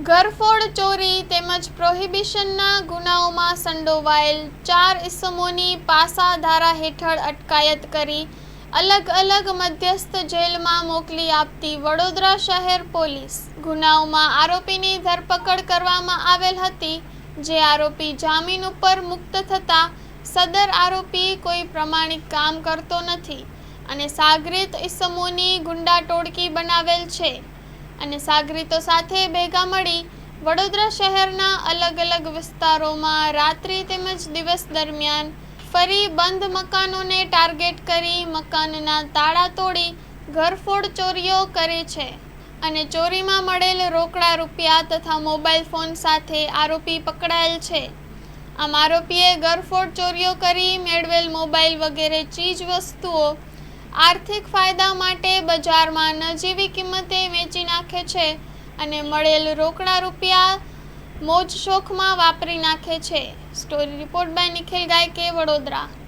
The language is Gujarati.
ઘરફોડ ચોરી તેમજ પ્રોહિબિશનના ગુનાઓમાં સંડોવાયેલ 4 ઇસમોની પાસા ધારા હેઠળ અટકાયત કરી અલગ અલગ મધ્યસ્થ જેલમાં મોકલી આપતી વડોદરા શહેર પોલીસ. ગુનાઓમાં આરોપીની ધરપકડ કરવામાં આવેલ હતી, જે આરોપી જામીન ઉપર મુક્ત થતા સદર આરોપી કોઈ પ્રમાણિક કામ કરતો નથી અને સાગરીત ઇસમોની ગુંડા ટોળકી બનાવેલ છે અને સાગરીતો સાથે ભેગા મળી વડોદરા શહેરના અલગ અલગ વિસ્તારોમાં રાત્રિ તેમજ દિવસ દરમિયાન ફરી બંધ મકાનોને ટાર્ગેટ કરી મકાનના તાળા તોડી ઘરફોડ ચોરીઓ કરે છે અને ચોરીમાં મળેલ રોકડા રૂપિયા તથા મોબાઈલ ફોન સાથે આરોપી પકડાયેલ છે. આમ આરોપીએ ઘરફોડ ચોરીઓ કરી મેળવેલ મોબાઈલ વગેરે ચીજ વસ્તુઓ આર્થિક ફાયદા માટે બજારમાં નજીવી કિંમતે વેચી નાખે છે અને મળેલ રોકડા રૂપિયા મોજ શોખમાં વાપરી નાખે છે. સ્ટોરી રિપોર્ટ બાય નિખિલ ગાયકે, વડોદરા.